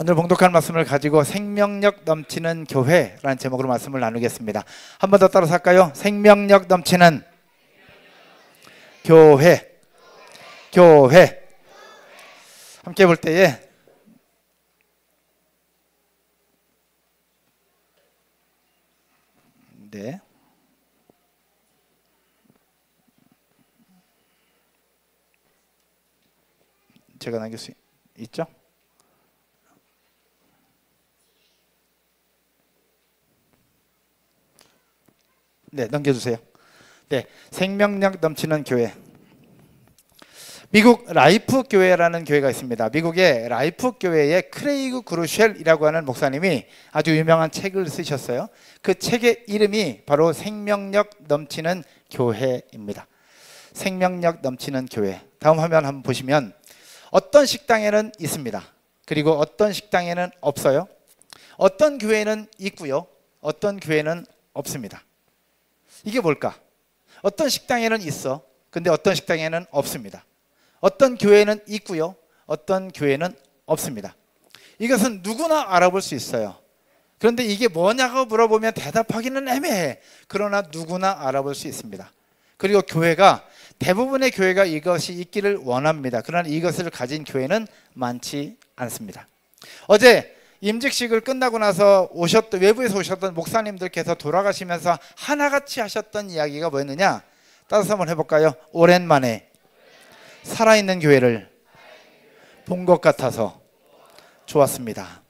오늘 봉독할 말씀을 가지고 생명력 넘치는 교회라는 제목으로 말씀을 나누겠습니다. 한 번 더 따라서 할까요? 생명력 넘치는 교회. 교회. 함께 볼 때에 네. 제가 남길 수 있죠? 네, 넘겨주세요. 네, 생명력 넘치는 교회. 미국 라이프 교회라는 교회가 있습니다. 미국의 라이프 교회의 크레이그 그루쉘이라고 하는 목사님이 아주 유명한 책을 쓰셨어요. 그 책의 이름이 바로 생명력 넘치는 교회입니다. 생명력 넘치는 교회. 다음 화면 한번 보시면 어떤 식당에는 있습니다. 그리고 어떤 식당에는 없어요. 어떤 교회는 있고요. 어떤 교회는 없습니다. 이게 뭘까? 어떤 식당에는 있어. 근데 어떤 식당에는 없습니다. 어떤 교회는 있고요. 어떤 교회는 없습니다. 이것은 누구나 알아볼 수 있어요. 그런데 이게 뭐냐고 물어보면 대답하기는 애매해. 그러나 누구나 알아볼 수 있습니다. 그리고 교회가 대부분의 교회가 이것이 있기를 원합니다. 그러나 이것을 가진 교회는 많지 않습니다. 어제 임직식을 끝나고 나서 외부에서 오셨던 목사님들께서 돌아가시면서 하나같이 하셨던 이야기가 뭐였느냐? 따라서 한번 해볼까요? 오랜만에 살아있는 교회를 본 것 같아서 좋았습니다.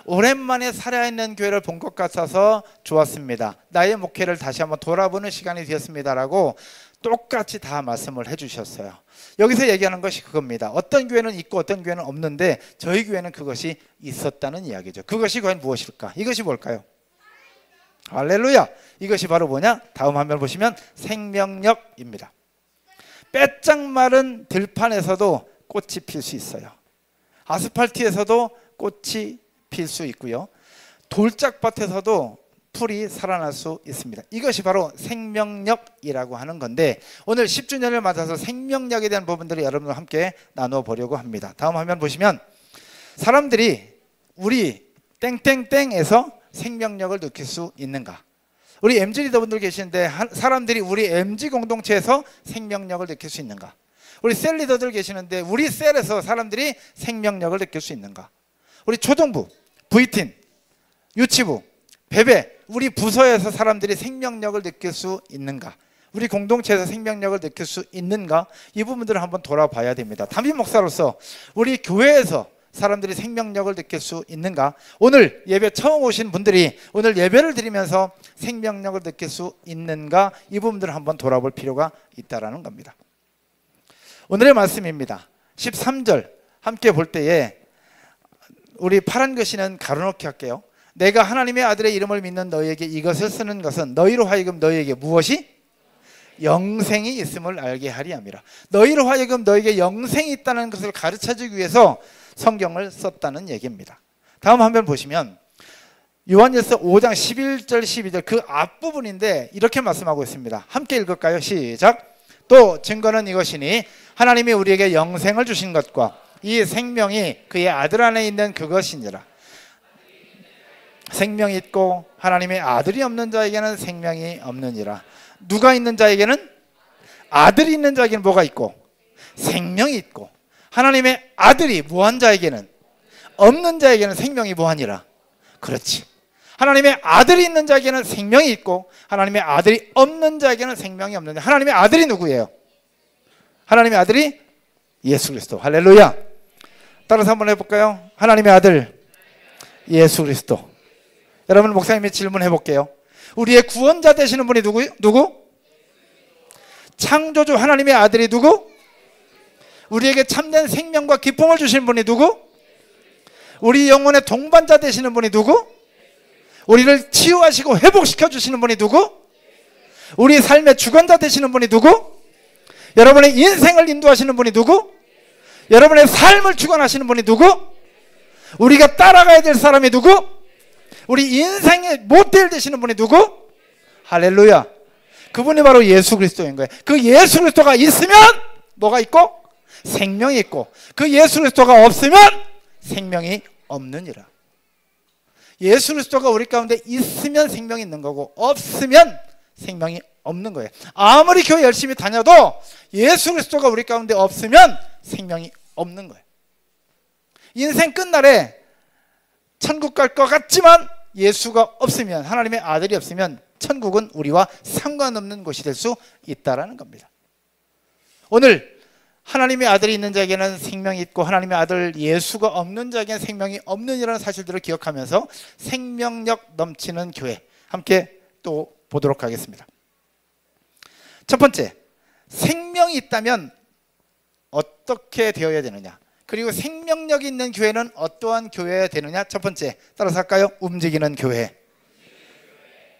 오랜만에 살아있는 교회를 본 것 같아서 좋았습니다. 나의 목회를 다시 한번 돌아보는 시간이 되었습니다라고 똑같이 다 말씀을 해주셨어요. 여기서 얘기하는 것이 그겁니다. 어떤 교회는 있고 어떤 교회는 없는데 저희 교회는 그것이 있었다는 이야기죠. 그것이 과연 무엇일까? 이것이 뭘까요? 할렐루야! 이것이 바로 뭐냐? 다음 화면 보시면 생명력입니다. 빼짝 마른 들판에서도 꽃이 필 수 있어요. 아스팔트에서도 꽃이 필 수 있고요. 돌짝밭에서도 풀이 살아날 수 있습니다. 이것이 바로 생명력이라고 하는 건데 오늘 10주년을 맞아서 생명력에 대한 부분들을 여러분과 함께 나누어 보려고 합니다. 다음 화면 보시면 사람들이 우리 땡땡땡에서 생명력을 느낄 수 있는가? 우리 MG 리더분들 계시는데 사람들이 우리 MG 공동체에서 생명력을 느낄 수 있는가? 우리 셀 리더들 계시는데 우리 셀에서 사람들이 생명력을 느낄 수 있는가? 우리 초등부, V팀, 유치부, 베베 우리 부서에서 사람들이 생명력을 느낄 수 있는가? 우리 공동체에서 생명력을 느낄 수 있는가? 이 부분들을 한번 돌아봐야 됩니다. 담임 목사로서 우리 교회에서 사람들이 생명력을 느낄 수 있는가? 오늘 예배 처음 오신 분들이 오늘 예배를 드리면서 생명력을 느낄 수 있는가? 이 부분들을 한번 돌아볼 필요가 있다는 겁니다. 오늘의 말씀입니다. 13절 함께 볼 때에 우리 파란 글씨는 가로놓기 할게요. 내가 하나님의 아들의 이름을 믿는 너희에게 이것을 쓰는 것은 너희로 하여금 너희에게 무엇이? 영생이 있음을 알게 하리 함이라. 너희로 하여금 너희에게 영생이 있다는 것을 가르쳐주기 위해서 성경을 썼다는 얘기입니다. 다음 한번 보시면 요한일서 5장 11절 12절 그 앞부분인데 이렇게 말씀하고 있습니다. 함께 읽을까요? 시작. 또 증거는 이것이니 하나님이 우리에게 영생을 주신 것과 이 생명이 그의 아들 안에 있는 그것이니라. 생명이 있고 하나님의 아들이 없는 자에게는 생명이 없느니라. 누가 있는 자에게는? 아들이 있는 자에게는 뭐가 있고? 생명이 있고 하나님의 아들이 무한 자에게는 없는 자에게는 생명이 무한이라. 그렇지. 하나님의 아들이 있는 자에게는 생명이 있고 하나님의 아들이 없는 자에게는 생명이 없는 자. 하나님의 아들이 누구예요? 하나님의 아들이 예수 그리스도. 할렐루야. 따라서 한번 해볼까요? 하나님의 아들 예수 그리스도. 여러분 목사님이 질문해 볼게요. 우리의 구원자 되시는 분이 누구? 창조주 하나님의 아들이 누구? 우리에게 참된 생명과 기쁨을 주시는 분이 누구? 우리 영혼의 동반자 되시는 분이 누구? 우리를 치유하시고 회복시켜 주시는 분이 누구? 우리 삶의 주관자 되시는 분이 누구? 여러분의 인생을 인도하시는 분이 누구? 여러분의 삶을 주관하시는 분이 누구? 우리가 따라가야 될 사람이 누구? 우리 인생의 모델 되시는 분이 누구? 할렐루야. 그분이 바로 예수 그리스도인 거예요. 그 예수 그리스도가 있으면 뭐가 있고? 생명이 있고 그 예수 그리스도가 없으면 생명이 없느니라. 예수 그리스도가 우리 가운데 있으면 생명이 있는 거고 없으면 생명이 없는 거예요. 아무리 교회 열심히 다녀도 예수 그리스도가 우리 가운데 없으면 생명이 없는 거예요. 인생 끝날에 천국 갈 것 같지만 예수가 없으면, 하나님의 아들이 없으면 천국은 우리와 상관없는 곳이 될 수 있다는 겁니다. 오늘 하나님의 아들이 있는 자에게는 생명이 있고 하나님의 아들 예수가 없는 자에게는 생명이 없느니라는 사실들을 기억하면서 생명력 넘치는 교회 함께 또 보도록 하겠습니다. 첫 번째, 생명이 있다면 어떻게 되어야 되느냐, 그리고 생명력이 있는 교회는 어떠한 교회여야 되느냐. 첫 번째, 따라서 할까요? 움직이는 교회.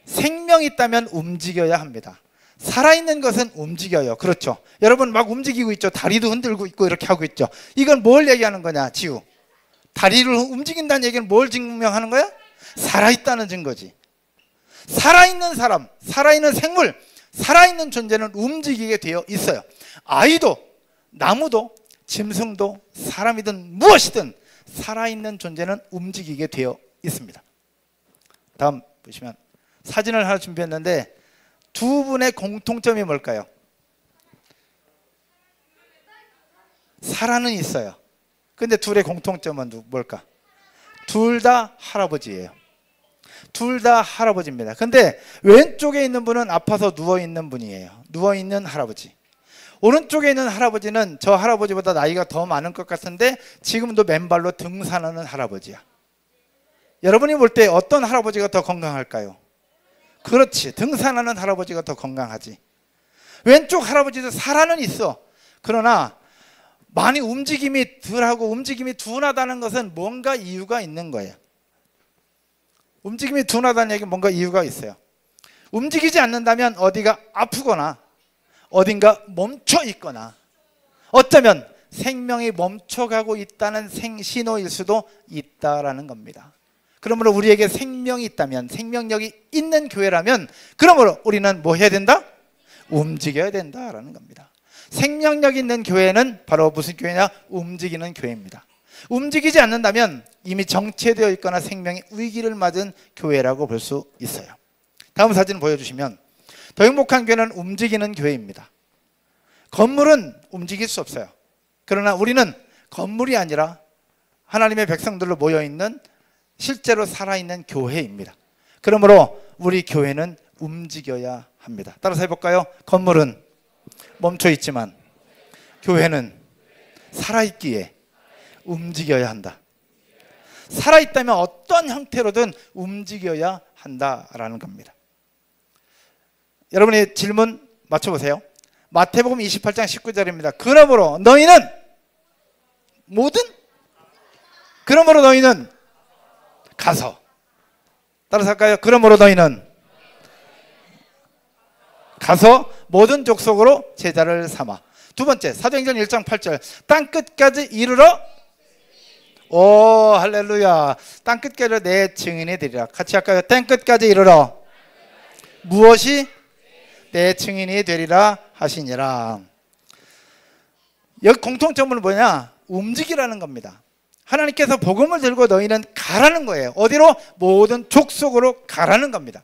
생명이 있다면 움직여야 합니다. 살아있는 것은 움직여요. 그렇죠? 여러분 막 움직이고 있죠. 다리도 흔들고 있고 이렇게 하고 있죠. 이건 뭘 얘기하는 거냐? 지우, 다리를 움직인다는 얘기는 뭘 증명하는 거야? 살아있다는 증거지. 살아있는 사람, 살아있는 생물, 살아있는 존재는 움직이게 되어 있어요. 아이도, 나무도, 짐승도, 사람이든 무엇이든 살아있는 존재는 움직이게 되어 있습니다. 다음 보시면 사진을 하나 준비했는데 두 분의 공통점이 뭘까요? 살아는 있어요. 근데 둘의 공통점은 뭘까? 둘 다 할아버지예요. 둘 다 할아버지입니다. 근데 왼쪽에 있는 분은 아파서 누워있는 분이에요. 누워있는 할아버지. 오른쪽에 있는 할아버지는 저 할아버지보다 나이가 더 많은 것 같은데 지금도 맨발로 등산하는 할아버지야. 여러분이 볼 때 어떤 할아버지가 더 건강할까요? 그렇지, 등산하는 할아버지가 더 건강하지. 왼쪽 할아버지도 살아는 있어. 그러나 많이 움직임이 덜하고 움직임이 둔하다는 것은 뭔가 이유가 있는 거예요. 움직임이 둔하다는 얘기는 뭔가 이유가 있어요. 움직이지 않는다면 어디가 아프거나 어딘가 멈춰 있거나 어쩌면 생명이 멈춰가고 있다는 신호일 수도 있다라는 겁니다. 그러므로 우리에게 생명이 있다면, 생명력이 있는 교회라면, 그러므로 우리는 뭐 해야 된다? 움직여야 된다라는 겁니다. 생명력 있는 교회는 바로 무슨 교회냐? 움직이는 교회입니다. 움직이지 않는다면 이미 정체되어 있거나 생명의 위기를 맞은 교회라고 볼 수 있어요. 다음 사진 보여주시면, 더 행복한 교회는 움직이는 교회입니다. 건물은 움직일 수 없어요. 그러나 우리는 건물이 아니라 하나님의 백성들로 모여있는 실제로 살아있는 교회입니다. 그러므로 우리 교회는 움직여야 합니다. 따라서 해볼까요? 건물은 멈춰있지만 교회는 살아있기에 움직여야 한다. 살아있다면 어떤 형태로든 움직여야 한다라는 겁니다. 여러분의 질문 맞춰보세요. 마태복음 28장 19절입니다. 그러므로 너희는 가서. 따라서 할까요? 그러므로 너희는 가서 모든 족속으로 제자를 삼아. 두 번째, 사도행전 1장 8절. 땅끝까지 이르러. 오, 할렐루야. 땅끝까지 내 증인이 되리라. 같이 할까요? 땅끝까지 이르러. 무엇이? 내 증인이 되리라 하시니라. 여기 공통점은 뭐냐? 움직이라는 겁니다. 하나님께서 복음을 들고 너희는 가라는 거예요. 어디로? 모든 족속으로 가라는 겁니다.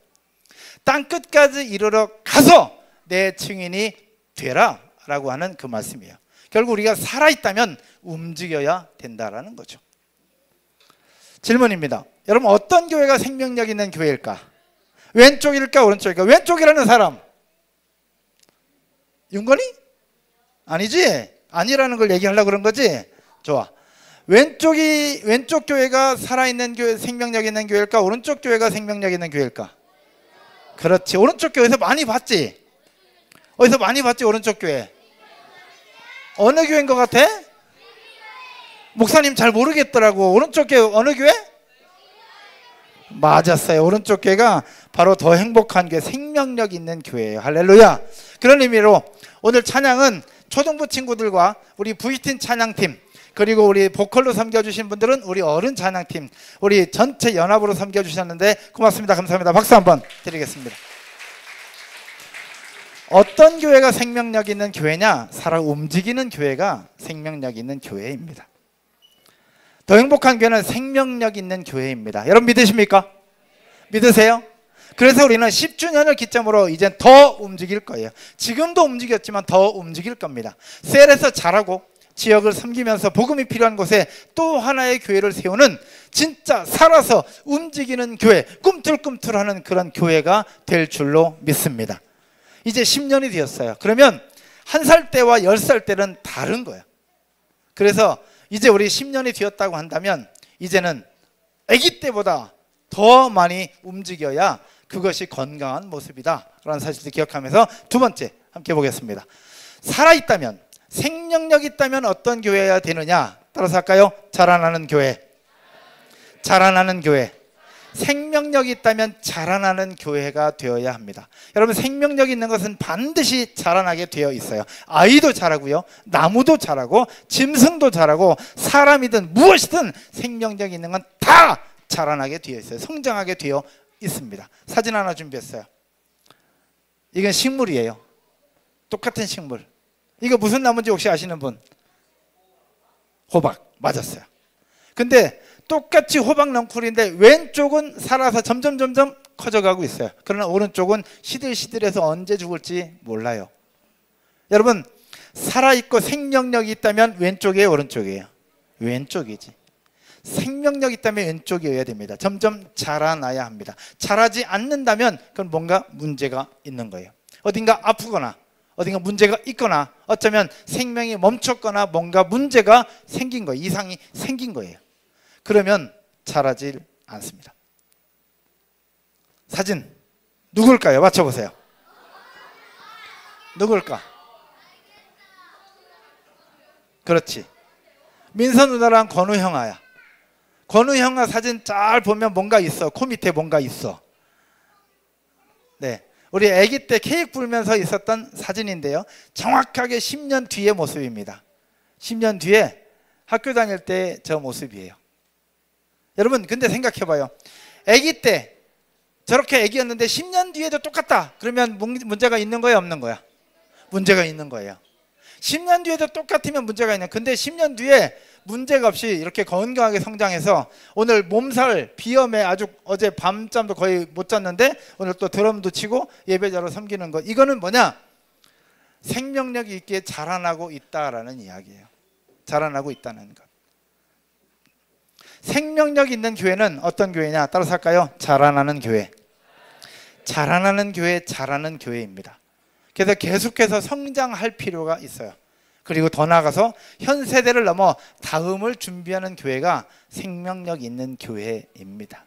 땅끝까지 이르러 가서 내 증인이 되라 라고 하는 그 말씀이에요. 결국 우리가 살아있다면 움직여야 된다라는 거죠. 질문입니다. 여러분, 어떤 교회가 생명력 있는 교회일까? 왼쪽일까 오른쪽일까? 왼쪽이라는 사람 윤건이? 아니지? 아니라는 걸 얘기하려고 그런 거지? 좋아. 왼쪽 교회가 살아있는 교회, 생명력 있는 교회일까? 오른쪽 교회가 생명력 있는 교회일까? 그렇지. 오른쪽 교회에서 많이 봤지? 어디서 많이 봤지? 오른쪽 교회. 어느 교회인 것 같아? 목사님 잘 모르겠더라고. 오른쪽 교회 어느 교회? 맞았어요. 오른쪽 교회가 바로 더 행복한 교회, 생명력 있는 교회예요. 할렐루야. 그런 의미로 오늘 찬양은 초등부 친구들과 우리 V팀 찬양팀, 그리고 우리 보컬로 섬겨주신 분들은 우리 어른 찬양팀, 우리 전체 연합으로 섬겨주셨는데 고맙습니다. 감사합니다. 박수 한번 드리겠습니다. 어떤 교회가 생명력 있는 교회냐? 살아 움직이는 교회가 생명력 있는 교회입니다. 더 행복한 교회는 생명력 있는 교회입니다. 여러분 믿으십니까? 믿으세요? 그래서 우리는 10주년을 기점으로 이제 더 움직일 거예요. 지금도 움직였지만 더 움직일 겁니다. 셀에서 자라고 지역을 섬기면서 복음이 필요한 곳에 또 하나의 교회를 세우는 진짜 살아서 움직이는 교회, 꿈틀꿈틀하는 그런 교회가 될 줄로 믿습니다. 이제 10년이 되었어요. 그러면 1살 때와 10살 때는 다른 거예요. 그래서 이제 우리 10년이 되었다고 한다면 이제는 아기 때보다 더 많이 움직여야 그것이 건강한 모습이다 라는 사실을 기억하면서 두 번째 함께 보겠습니다. 살아있다면, 생명력이 있다면 어떤 교회여야 되느냐? 따라서 할까요? 자라나는 교회. 자라나는 교회. 생명력이 있다면 자라나는 교회가 되어야 합니다. 여러분, 생명력이 있는 것은 반드시 자라나게 되어 있어요. 아이도 자라고요, 나무도 자라고, 짐승도 자라고, 사람이든 무엇이든 생명력이 있는 건 다 자라나게 되어 있어요. 성장하게 되어 있습니다. 사진 하나 준비했어요. 이건 식물이에요. 똑같은 식물. 이거 무슨 나무인지 혹시 아시는 분? 호박. 맞았어요. 근데 똑같이 호박 넝쿨인데 왼쪽은 살아서 점점 커져가고 있어요. 그러나 오른쪽은 시들시들해서 언제 죽을지 몰라요. 여러분, 살아있고 생명력이 있다면 왼쪽이에요, 오른쪽이에요? 왼쪽이지. 생명력이 있다면 왼쪽이어야 됩니다. 점점 자라나야 합니다. 자라지 않는다면 그건 뭔가 문제가 있는 거예요. 어딘가 아프거나 어딘가 문제가 있거나 어쩌면 생명이 멈췄거나 뭔가 문제가 생긴 거예요. 이상이 생긴 거예요. 그러면 자라질 않습니다. 사진 누굴까요? 맞춰보세요. 누굴까? 그렇지. 민서 누나랑 건우 형아야. 건우 형아 사진 잘 보면 뭔가 있어. 코 밑에 뭔가 있어. 네, 우리 아기 때 케이크 불면서 있었던 사진인데요, 정확하게 10년 뒤의 모습입니다. 10년 뒤에 학교 다닐 때 저 모습이에요. 여러분, 근데 생각해봐요. 아기 때 저렇게 아기였는데 10년 뒤에도 똑같다. 그러면 문제가 있는 거야, 없는 거야? 문제가 있는 거예요. 10년 뒤에도 똑같으면 문제가 있는. 근데 10년 뒤에 문제가 없이 이렇게 건강하게 성장해서 오늘 몸살, 비염에 아주 어제 밤잠도 거의 못 잤는데 오늘 또 드럼도 치고 예배자로 섬기는 것. 이거는 뭐냐? 생명력이 있게 자라나고 있다라는 이야기예요. 자라나고 있다는 것. 생명력 있는 교회는 어떤 교회냐? 따라서 할까요? 자라나는 교회. 자라나는 교회, 자라는 교회입니다. 그래서 계속해서 성장할 필요가 있어요. 그리고 더 나아가서 현 세대를 넘어 다음을 준비하는 교회가 생명력 있는 교회입니다.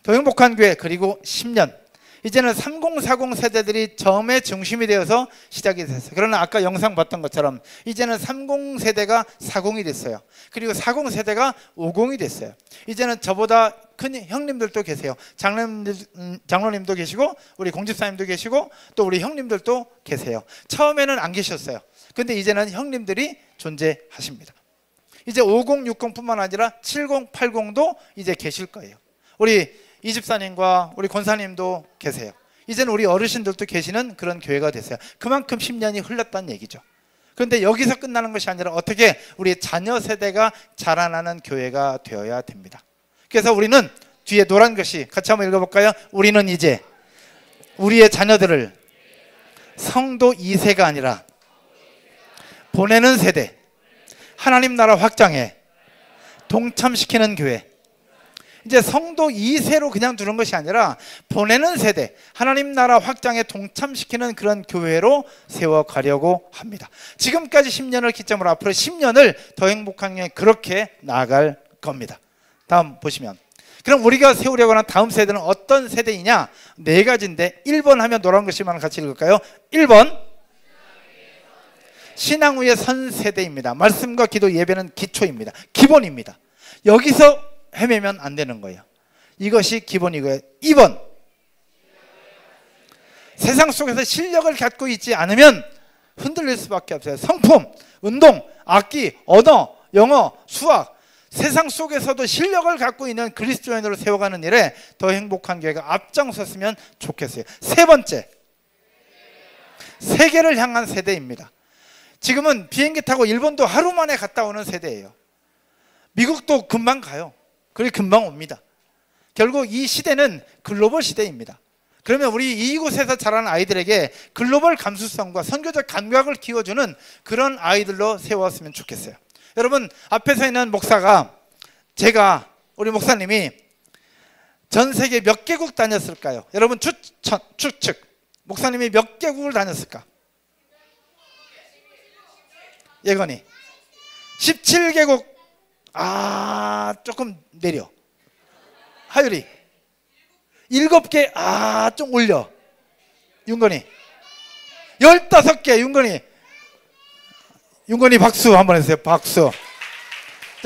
더 행복한 교회, 그리고 10년. 이제는 3040 세대들이 점의 중심이 되어서 시작이 됐어요. 그러나 아까 영상 봤던 것처럼 이제는 30세대가 40이 됐어요. 그리고 40세대가 50이 됐어요. 이제는 저보다 큰 형님들도 계세요. 장로님도 계시고 우리 공집사님도 계시고 또 우리 형님들도 계세요. 처음에는 안 계셨어요. 근데 이제는 형님들이 존재하십니다. 이제 50, 60뿐만 아니라 70, 80도 이제 계실 거예요. 우리 이집사님과 우리 권사님도 계세요. 이제는 우리 어르신들도 계시는 그런 교회가 됐어요. 그만큼 10년이 흘렀다는 얘기죠. 그런데 여기서 끝나는 것이 아니라 어떻게 우리 자녀 세대가 자라나는 교회가 되어야 됩니다. 그래서 우리는 뒤에 노란 글씨 같이 한번 읽어볼까요? 우리는 이제 우리의 자녀들을 성도 2세가 아니라 보내는 세대, 하나님 나라 확장에 동참시키는 교회. 이제 성도 2세로 그냥 두는 것이 아니라 보내는 세대, 하나님 나라 확장에 동참시키는 그런 교회로 세워가려고 합니다. 지금까지 10년을 기점으로 앞으로 10년을 더 행복한 교회 그렇게 나아갈 겁니다. 다음 보시면, 그럼 우리가 세우려고 하는 다음 세대는 어떤 세대이냐? 4가지인데 1번 하면 노란 글씨만 같이 읽을까요? 1번 신앙 위의 선 세대입니다. 말씀과 기도, 예배는 기초입니다. 기본입니다. 여기서 헤매면 안 되는 거예요. 이것이 기본이고요. 2번 세상 속에서 실력을 갖고 있지 않으면 흔들릴 수밖에 없어요. 성품, 운동, 악기, 언어, 영어, 수학, 세상 속에서도 실력을 갖고 있는 그리스도인으로 세워가는 일에 더 행복한 교회가 앞장섰으면 좋겠어요. 3번째, 세계를 향한 세대입니다. 지금은 비행기 타고 일본도 하루 만에 갔다 오는 세대예요. 미국도 금방 가요. 그리고 금방 옵니다. 결국 이 시대는 글로벌 시대입니다. 그러면 우리 이곳에서 자라는 아이들에게 글로벌 감수성과 선교적 감각을 키워주는 그런 아이들로 세웠으면 좋겠어요. 여러분, 앞에 서 있는 목사가, 우리 목사님이 전 세계 몇 개국 다녔을까요? 여러분 추측. 목사님이 몇 개국을 다녔을까? 예건이 17개국. 조금 내려. 하율이 7개. 좀 올려. 윤건이 15개. 윤건이 박수 한번 해주세요. 박수.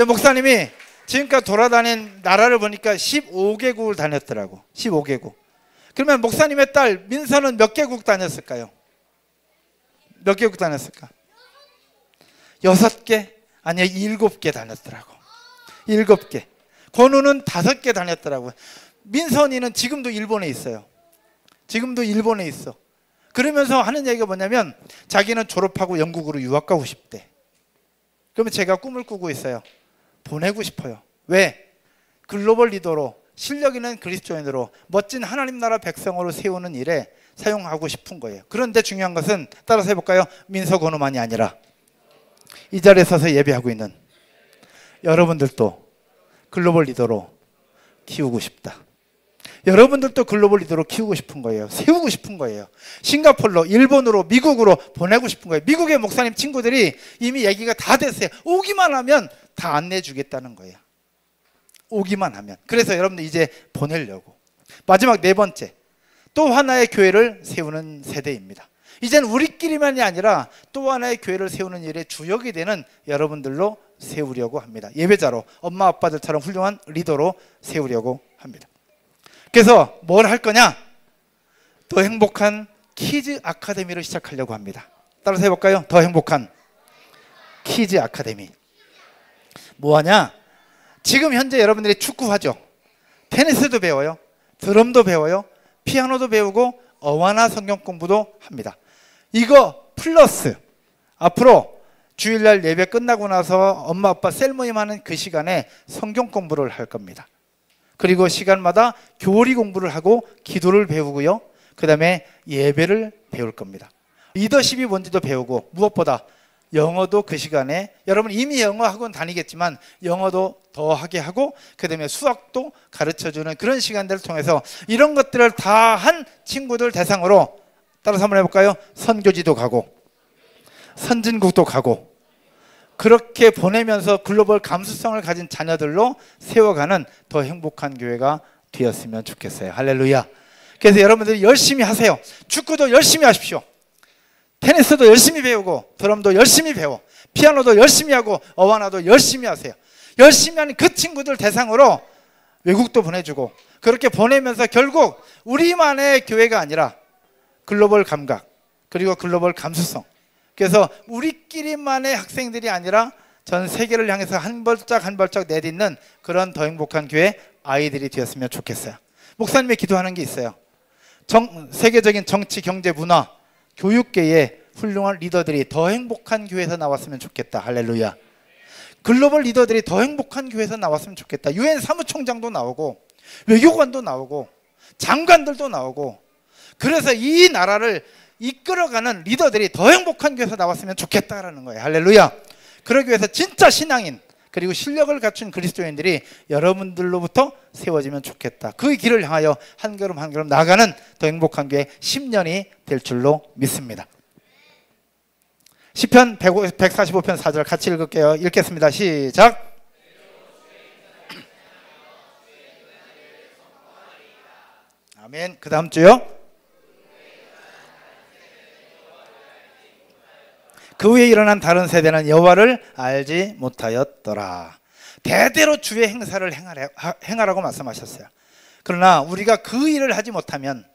목사님이 지금까지 돌아다닌 나라를 보니까 15개국을 다녔더라고. 15개국. 그러면 목사님의 딸 민서는 몇 개국 다녔을까요? 몇 개국 다녔을까? 6개? 아니요, 7개 다녔더라고. 7개. 권우는 5개 다녔더라고요. 민선이는 지금도 일본에 있어요. 지금도 일본에 있어. 그러면서 하는 얘기가 뭐냐면 자기는 졸업하고 영국으로 유학 가고 싶대. 그러면 제가 꿈을 꾸고 있어요. 보내고 싶어요. 왜? 글로벌 리더로, 실력 있는 그리스도인으로, 멋진 하나님 나라 백성으로 세우는 일에 사용하고 싶은 거예요. 그런데 중요한 것은, 따라서 해볼까요? 민서 권우만이 아니라 이 자리에 서서 예배하고 있는 여러분들도 글로벌 리더로 키우고 싶다. 여러분들도 글로벌 리더로 키우고 싶은 거예요. 세우고 싶은 거예요. 싱가포르로, 일본으로, 미국으로 보내고 싶은 거예요. 미국의 목사님 친구들이 이미 얘기가 다 됐어요. 오기만 하면 다 안내해 주겠다는 거예요. 오기만 하면. 그래서 여러분들 이제 보내려고. 마지막 4번째, 또 하나의 교회를 세우는 세대입니다. 이젠 우리끼리만이 아니라 또 하나의 교회를 세우는 일에 주역이 되는 여러분들로 세우려고 합니다. 예배자로, 엄마 아빠들처럼 훌륭한 리더로 세우려고 합니다. 그래서 뭘 할 거냐? 더 행복한 키즈 아카데미를 시작하려고 합니다. 따라서 해볼까요? 더 행복한 키즈 아카데미. 뭐하냐? 지금 현재 여러분들이 축구하죠. 테니스도 배워요. 드럼도 배워요. 피아노도 배우고 어와나 성경 공부도 합니다. 이거 플러스 앞으로 주일날 예배 끝나고 나서 엄마 아빠 셀모임하는 그 시간에 성경 공부를 할 겁니다. 그리고 시간마다 교리 공부를 하고 기도를 배우고요. 그 다음에 예배를 배울 겁니다. 리더십이 뭔지도 배우고, 무엇보다 영어도 그 시간에, 여러분 이미 영어 학원 다니겠지만 영어도 더 하게 하고, 그 다음에 수학도 가르쳐주는 그런 시간들을 통해서 이런 것들을 다 한 친구들 대상으로, 따라서 한번 해볼까요? 선교지도 가고 선진국도 가고, 그렇게 보내면서 글로벌 감수성을 가진 자녀들로 세워가는 더 행복한 교회가 되었으면 좋겠어요. 할렐루야. 그래서 여러분들이 열심히 하세요. 축구도 열심히 하십시오. 테니스도 열심히 배우고, 드럼도 열심히 배워, 피아노도 열심히 하고, 어와나도 열심히 하세요. 열심히 하는 그 친구들 대상으로 외국도 보내주고, 그렇게 보내면서 결국 우리만의 교회가 아니라 글로벌 감각, 그리고 글로벌 감수성, 그래서 우리끼리만의 학생들이 아니라 전 세계를 향해서 한 발짝 한 발짝 내딛는 그런 더 행복한 교회 아이들이 되었으면 좋겠어요. 목사님이 기도하는 게 있어요. 세계적인 정치, 경제, 문화, 교육계의 훌륭한 리더들이 더 행복한 교회에서 나왔으면 좋겠다. 할렐루야. 글로벌 리더들이 더 행복한 교회에서 나왔으면 좋겠다. 유엔 사무총장도 나오고, 외교관도 나오고, 장관들도 나오고, 그래서 이 나라를 이끌어가는 리더들이 더 행복한 교회에서 나왔으면 좋겠다라는 거예요. 할렐루야. 그러기 위해서 진짜 신앙인, 그리고 실력을 갖춘 그리스도인들이 여러분들로부터 세워지면 좋겠다. 그 길을 향하여 한 걸음 한 걸음 나아가는 더 행복한 교회 10년이 될 줄로 믿습니다. 시편 145편 4절 같이 읽을게요. 읽겠습니다. 시작. 아멘. 그 다음 주요. 그 후에 일어난 다른 세대는 여호와를 알지 못하였더라. 대대로 주의 행사를 행하라고 말씀하셨어요. 그러나 우리가 그 일을 하지 못하면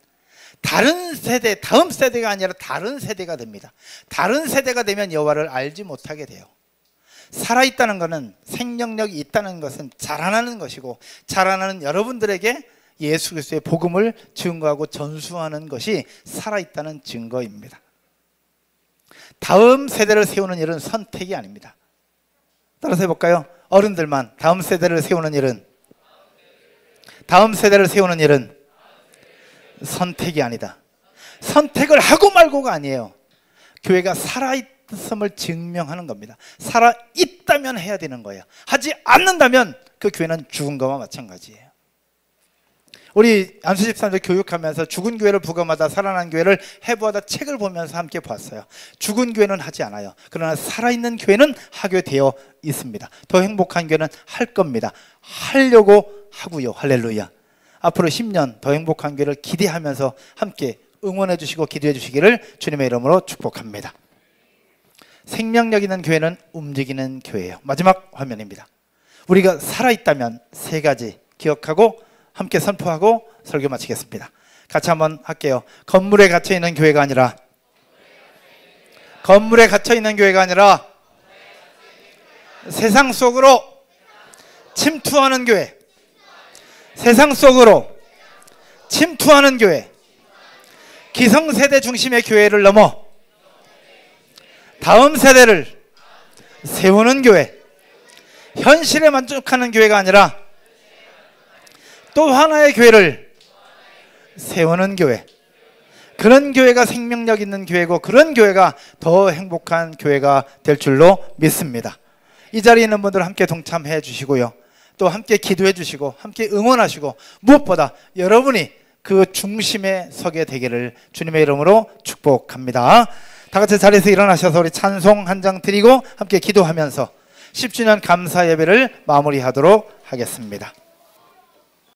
다른 세대, 다음 세대가 아니라 다른 세대가 됩니다. 다른 세대가 되면 여호와를 알지 못하게 돼요. 살아있다는 것은, 생명력이 있다는 것은 자라나는 것이고, 자라나는 여러분들에게 예수 그리스도의 복음을 증거하고 전수하는 것이 살아있다는 증거입니다. 다음 세대를 세우는 일은 선택이 아닙니다. 따라서 해볼까요? 어른들만 다음 세대를 세우는 일은 선택이 아니다. 선택을 하고 말고가 아니에요. 교회가 살아있음을 증명하는 겁니다. 살아있다면 해야 되는 거예요. 하지 않는다면 그 교회는 죽은 것과 마찬가지예요. 우리 안수 집사님들 교육하면서 죽은 교회를 부검하다 살아난 교회를 해부하다 책을 보면서 함께 봤어요. 죽은 교회는 하지 않아요. 그러나 살아있는 교회는 하게 되어 있습니다. 더 행복한 교회는 할 겁니다. 하려고 하고요. 할렐루야. 앞으로 10년 더 행복한 교회를 기대하면서 함께 응원해 주시고 기도해 주시기를 주님의 이름으로 축복합니다. 생명력 있는 교회는 움직이는 교회예요. 마지막 화면입니다. 우리가 살아있다면 세 가지 기억하고 함께 선포하고 설교 마치겠습니다. 같이 한번 할게요. 건물에 갇혀있는 교회가 아니라 세상 속으로 침투하는 교회. 세상 속으로 침투하는 교회. 기성세대 중심의 교회를 넘어 다음 세대를 세우는 교회. 현실에 만족하는 교회가 아니라 또 하나의 교회를 세우는 교회. 그런 교회가 생명력 있는 교회고 그런 교회가 더 행복한 교회가 될 줄로 믿습니다. 이 자리에 있는 분들 함께 동참해 주시고요. 또 함께 기도해 주시고 함께 응원하시고 무엇보다 여러분이 그 중심에 서게 되기를 주님의 이름으로 축복합니다. 다 같이 자리에서 일어나셔서 우리 찬송 한 장 드리고 함께 기도하면서 10주년 감사 예배를 마무리하도록 하겠습니다.